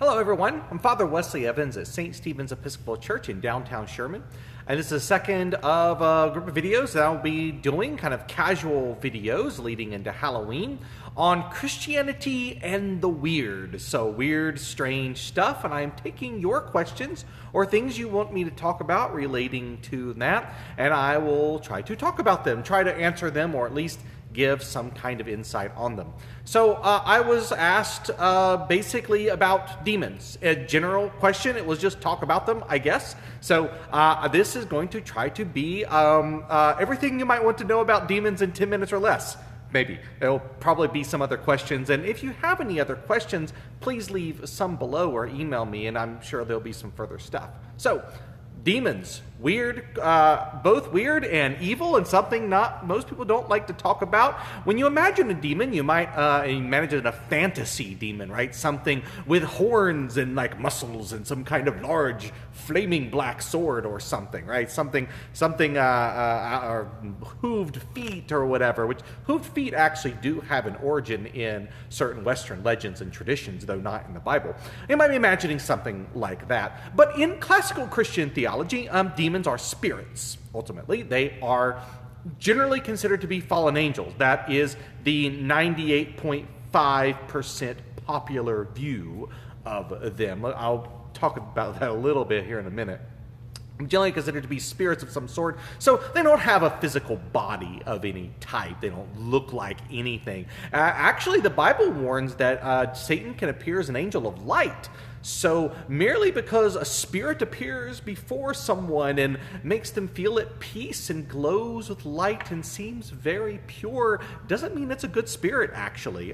Hello everyone, I'm Father Wesley Evans at St. Stephen's Episcopal Church in downtown Sherman. And this is the second of a group of videos that I'll be doing, kind of casual videos leading into Halloween, on Christianity and the weird. So weird, strange stuff, and I'm taking your questions or things you want me to talk about relating to that, and I will try to talk about them, try to answer them, or at least give some kind of insight on them. So I was asked basically about demons. A general question, it was just talk about them, I guess. So this is going to try to be everything you might want to know about demons in 10 minutes or less. Maybe. There'll probably be some other questions. And if you have any other questions, please leave some below or email me, and I'm sure there'll be some further stuff. So, demons, weird, both weird and evil, and something not most people don't like to talk about. When you imagine a demon, you might imagine a fantasy demon, right? Something with horns and like muscles and some kind of large flaming black sword or something, right? Something or hooved feet or whatever. Which hooved feet actually do have an origin in certain Western legends and traditions, though not in the Bible. You might be imagining something like that. But in classical Christian theology, demons are spirits. Ultimately, they are generally considered to be fallen angels. That is the 98.5% popular view of them. I'll talk about that a little bit here in a minute. Generally considered to be spirits of some sort, so they don't have a physical body of any type. They don't look like anything. Actually, the Bible warns that Satan can appear as an angel of light. So merely because a spirit appears before someone and makes them feel at peace and glows with light and seems very pure doesn't mean it's a good spirit, actually.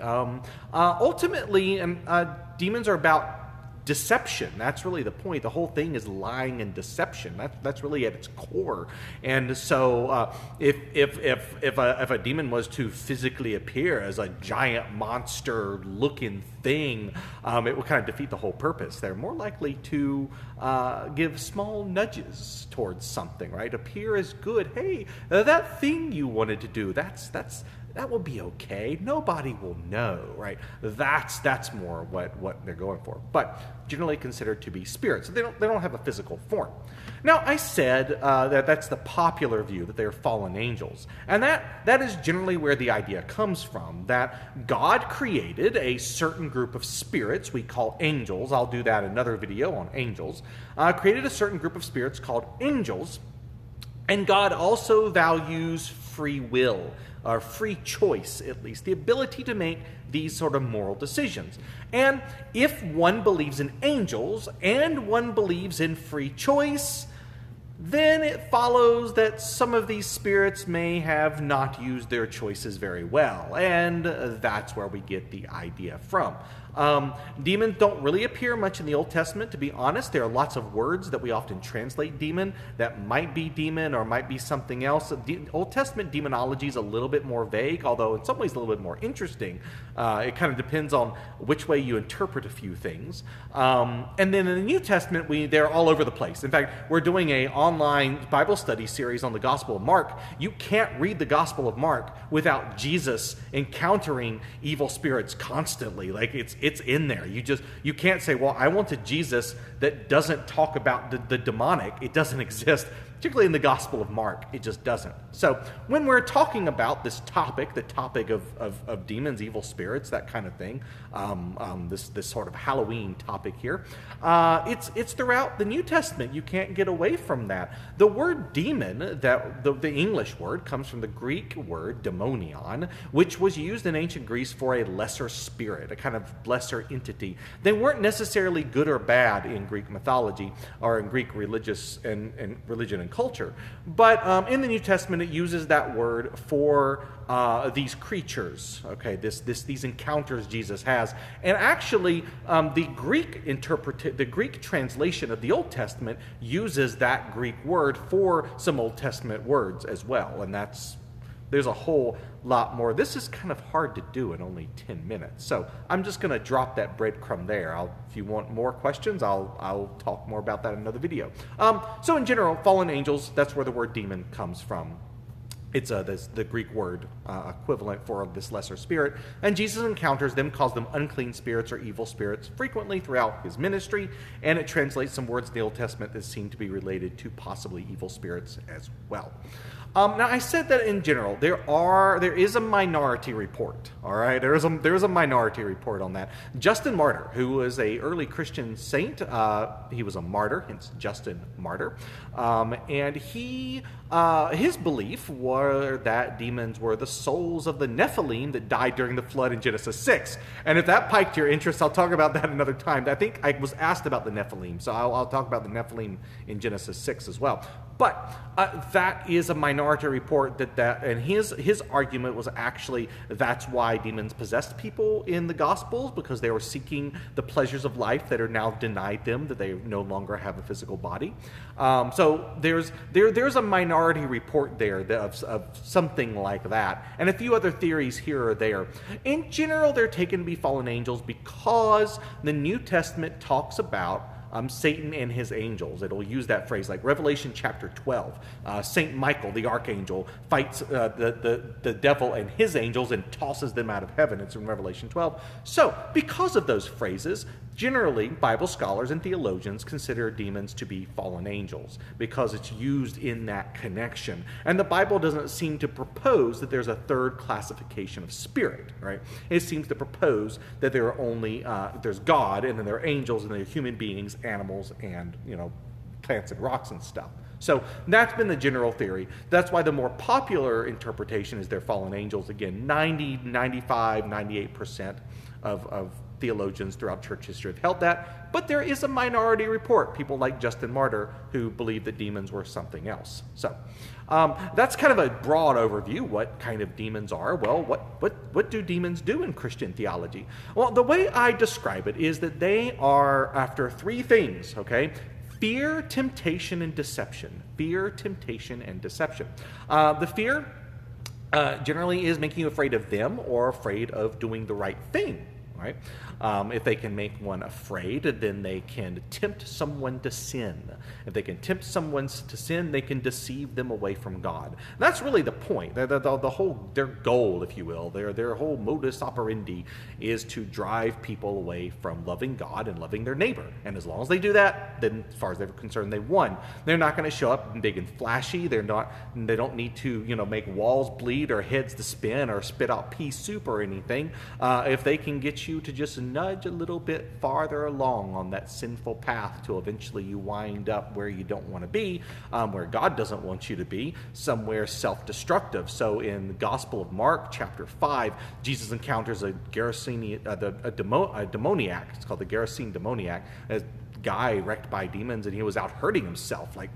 Ultimately, demons are about deception. That's really the point. The whole thing is lying and deception. That's really at its core. And so, if a demon was to physically appear as a giant monster-looking thing, it would kind of defeat the whole purpose. They're more likely to give small nudges towards something, right? Appear as good. Hey, that thing you wanted to do. That will be okay. Nobody will know, right? That's more what they're going for. But generally considered to be spirits. So they don't have a physical form. Now, I said that's the popular view, that they're fallen angels. And that is generally where the idea comes from, that God created a certain group of spirits we call angels. I'll do that in another video on angels. Created a certain group of spirits called angels. And God also values free will, or free choice at least, the ability to make these sort of moral decisions. And if one believes in angels and one believes in free choice, then it follows that some of these spirits may have not used their choices very well. And that's where we get the idea from. Demons don't really appear much in the Old Testament, to be honest. There are lots of words that we often translate demon that might be demon or might be something else. The Old Testament demonology is a little bit more vague, although in some ways a little bit more interesting. It kind of depends on which way you interpret a few things. And then in the New Testament, they're all over the place. In fact, we're doing an online Bible study series on the Gospel of Mark. You can't read the Gospel of Mark without Jesus encountering evil spirits constantly. Like it's in there. You can't say, well, I want a Jesus that doesn't talk about the demonic. It doesn't exist. Particularly in the Gospel of Mark, it just doesn't. So when we're talking about this topic, the topic of demons, evil spirits, that kind of thing, this sort of Halloween topic here, it's throughout the New Testament. You can't get away from that. The word demon, the English word, comes from the Greek word daimonion, which was used in ancient Greece for a lesser spirit, a kind of lesser entity. They weren't necessarily good or bad in Greek mythology or in Greek religion and culture, but in the New Testament it uses that word for these creatures. Okay, these encounters Jesus has, and actually the Greek translation of the Old Testament uses that Greek word for some Old Testament words as well, and there's a whole lot more. This is kind of hard to do in only 10 minutes. So I'm just going to drop that breadcrumb there. If you want more questions, I'll talk more about that in another video. So in general, fallen angels, that's where the word demon comes from. It's the Greek word equivalent for this lesser spirit. And Jesus encounters them, calls them unclean spirits or evil spirits frequently throughout his ministry, and it translates some words in the Old Testament that seem to be related to possibly evil spirits as well. Now, I said that in general, there is a minority report, all right? There is a minority report on that. Justin Martyr, who was a early Christian saint, he was a martyr, hence Justin Martyr, and his belief were that demons were the souls of the Nephilim that died during the flood in Genesis 6. And if that piqued your interest, I'll talk about that another time. I think I was asked about the Nephilim, so I'll talk about the Nephilim in Genesis 6 as well. But that is a minority report and his argument was actually that's why demons possessed people in the Gospels, because they were seeking the pleasures of life that are now denied them, that they no longer have a physical body. So there's a minority report there of something like that, and a few other theories here or there. In general, they're taken to be fallen angels because the New Testament talks about Satan and his angels. It'll use that phrase, like Revelation chapter 12. Saint Michael, the archangel, fights the devil and his angels and tosses them out of heaven. It's in Revelation 12. So, because of those phrases, generally, Bible scholars and theologians consider demons to be fallen angels because it's used in that connection. And the Bible doesn't seem to propose that there's a third classification of spirit, right? It seems to propose that there are only, there's God, and then there are angels, and there are human beings, animals, and, plants and rocks and stuff. So that's been the general theory. That's why the more popular interpretation is they're fallen angels. Again, 90, 95, 98% of theologians throughout church history have held that, but there is a minority report, people like Justin Martyr, who believe that demons were something else. So that's kind of a broad overview, what kind of demons are. Well, what do demons do in Christian theology? Well, the way I describe it is that they are after three things, okay? Fear, temptation, and deception. Fear, temptation, and deception. The fear generally is making you afraid of them or afraid of doing the right thing. Right? If they can make one afraid, then they can tempt someone to sin. If they can tempt someone to sin, they can deceive them away from God. That's really the point. Their goal, if you will, their whole modus operandi is to drive people away from loving God and loving their neighbor. And as long as they do that, then as far as they're concerned, they won. They're not going to show up big and flashy. They don't need to, make walls bleed or heads to spin or spit out pea soup or anything. If they can get you to just nudge a little bit farther along on that sinful path till eventually you wind up where you don't want to be, where God doesn't want you to be, somewhere self-destructive. So in the Gospel of Mark, chapter 5, Jesus encounters a demoniac. It's called the Gerasene demoniac, a guy wrecked by demons, and he was out hurting himself, like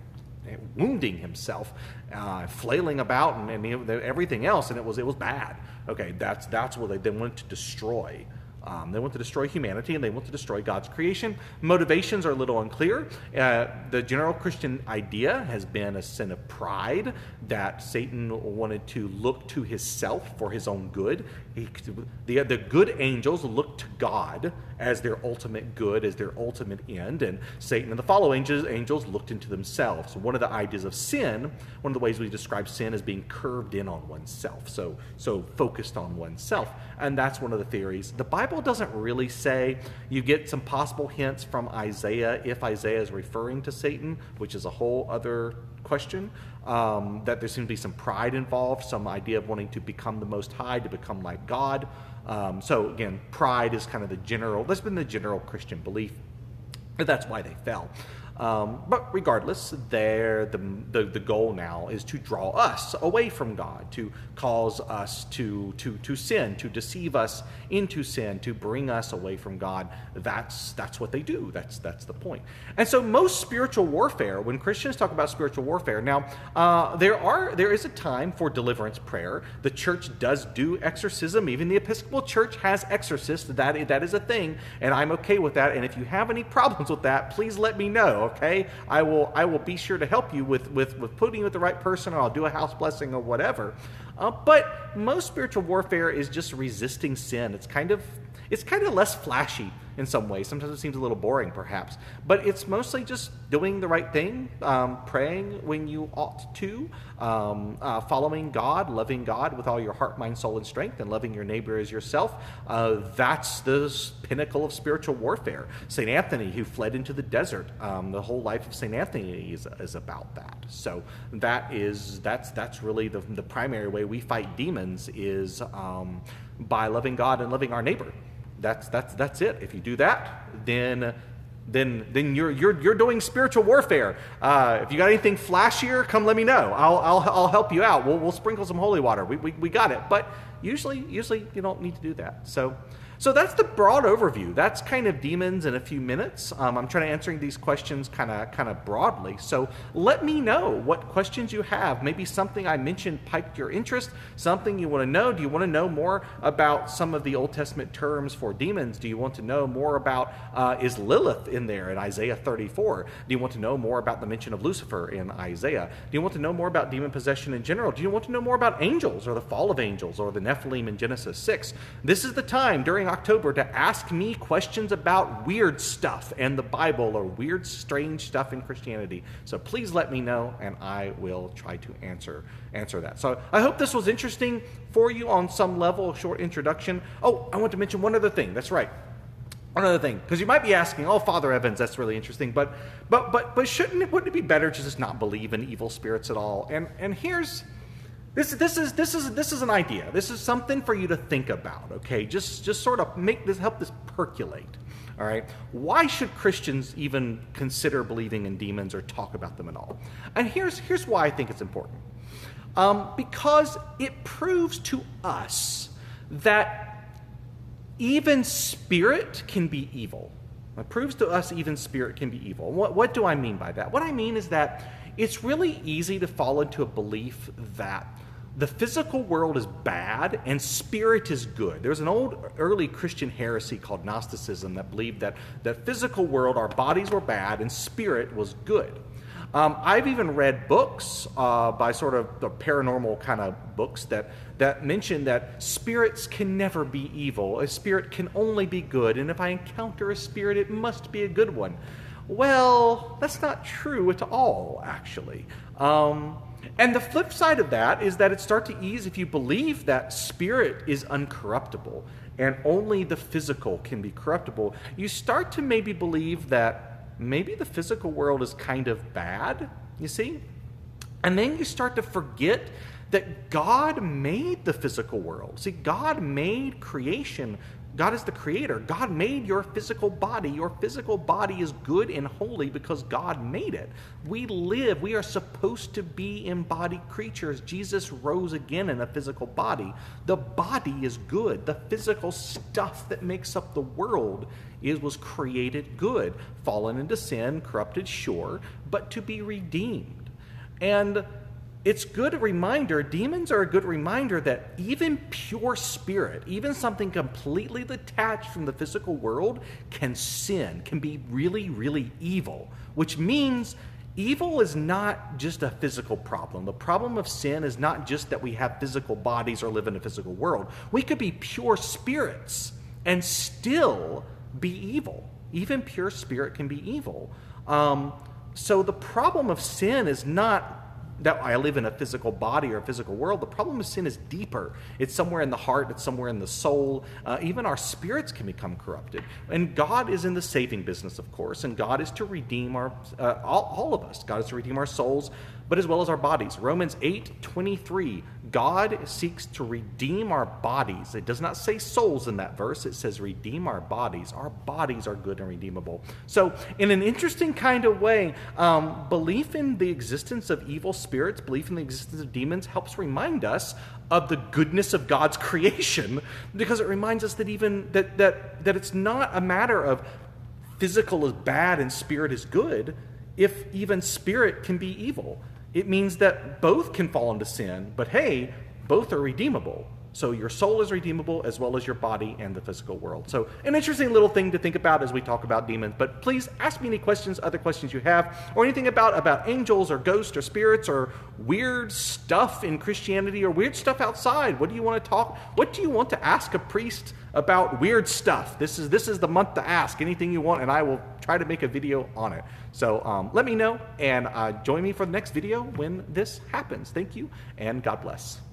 wounding himself, flailing about, and everything else, and it was bad. Okay, that's what they wanted to destroy. They want to destroy humanity, and they want to destroy God's creation. Motivations are a little unclear. The general Christian idea has been a sin of pride, that Satan wanted to look to himself for his own good. The good angels look to God as their ultimate good, as their ultimate end, and Satan and the fallen angels looked into themselves. One of the ideas of sin, one of the ways we describe sin, is being curved in on oneself, so focused on oneself, and that's one of the theories. The Bible doesn't really say. You get some possible hints from Isaiah, if Isaiah is referring to Satan, which is a whole other question, that there seems to be some pride involved, some idea of wanting to become the Most High, to become like God. So again, pride is kind of that's been the general Christian belief. That's why they fell. But regardless, the goal now is to draw us away from God, to cause us to sin, to deceive us into sin, to bring us away from God. That's what they do. That's the point. And so most spiritual warfare, when Christians talk about spiritual warfare, now there is a time for deliverance prayer. The church does do exorcism. Even the Episcopal Church has exorcists. That is a thing, and I'm okay with that. And if you have any problems with that, please let me know. Okay, I will be sure to help you with putting you with the right person, or I'll do a house blessing or whatever. But most spiritual warfare is just resisting sin. It's kind of less flashy in some ways. Sometimes it seems a little boring, perhaps. But it's mostly just doing the right thing, praying when you ought to, following God, loving God with all your heart, mind, soul, and strength, and loving your neighbor as yourself. That's the pinnacle of spiritual warfare. St. Anthony, who fled into the desert, the whole life of St. Anthony is about that. So that's really the primary way we fight demons is by loving God and loving our neighbor. That's it. If you do that, then you're doing spiritual warfare. If you got anything flashier, come let me know. I'll help you out. We'll sprinkle some holy water. We got it. But usually you don't need to do that. So that's the broad overview. That's kind of demons in a few minutes. I'm trying to answering these questions kind of broadly. So let me know what questions you have. Maybe something I mentioned piqued your interest, something you want to know. Do you want to know more about some of the Old Testament terms for demons? Do you want to know more about, is Lilith in there in Isaiah 34? Do you want to know more about the mention of Lucifer in Isaiah? Do you want to know more about demon possession in general? Do you want to know more about angels or the fall of angels or the Nephilim in Genesis 6? This is the time during October to ask me questions about weird stuff and the Bible or weird, strange stuff in Christianity. So please let me know, and I will try to answer that. So I hope this was interesting for you on some level, a short introduction. Oh, I want to mention one other thing. That's right. One other thing, because you might be asking, "Oh, Father Evans, that's really interesting, but wouldn't it be better to just not believe in evil spirits at all?" And here's This is an idea. This is something for you to think about, okay? Just sort of help this percolate, all right? Why should Christians even consider believing in demons or talk about them at all? And here's why I think it's important. Because it proves to us that even spirit can be evil. It proves to us even spirit can be evil. What do I mean by that? What I mean is that it's really easy to fall into a belief that the physical world is bad and spirit is good. There's an old early Christian heresy called Gnosticism that believed that the physical world, our bodies were bad and spirit was good. I've even read books by sort of the paranormal kind of books that mention that spirits can never be evil. A spirit can only be good, and if I encounter a spirit, it must be a good one. Well, that's not true at all, actually. And the flip side of that is that it starts to ease if you believe that spirit is uncorruptible and only the physical can be corruptible. You start to maybe believe that maybe the physical world is kind of bad, you see? And then you start to forget that God made the physical world. See, God made creation. God is the creator. God made your physical body. Your physical body is good and holy because God made it. We are supposed to be embodied creatures. Jesus rose again in a physical body. The body is good. The physical stuff that makes up the world was created good. Fallen into sin, corrupted, sure, but to be redeemed. And it's good reminder, demons are a good reminder that even pure spirit, even something completely detached from the physical world, can sin, can be really, really evil, which means evil is not just a physical problem. The problem of sin is not just that we have physical bodies or live in a physical world. We could be pure spirits and still be evil. Even pure spirit can be evil. So the problem of sin is not that I live in a physical body or a physical world. The problem of sin is deeper. It's somewhere in the heart. It's somewhere in the soul. Even our spirits can become corrupted. And God is in the saving business, of course, and God is to redeem all of us. God is to redeem our souls, but as well as our bodies. Romans 8:23, God seeks to redeem our bodies. It does not say souls in that verse. It says redeem our bodies. Our bodies are good and redeemable. So in an interesting kind of way, belief in the existence of evil spirits, belief in the existence of demons helps remind us of the goodness of God's creation, because it reminds us that even that it's not a matter of physical is bad and spirit is good. If even spirit can be evil, it means that both can fall into sin, but hey, both are redeemable. So your soul is redeemable as well as your body and the physical world. So an interesting little thing to think about as we talk about demons. But please ask me any questions, other questions you have, or anything about angels or ghosts or spirits or weird stuff in Christianity or weird stuff outside. What do you want to talk? What do you want to ask a priest about weird stuff? This is the month to ask anything you want, and I will try to make a video on it. So let me know, and join me for the next video when this happens. Thank you, and God bless.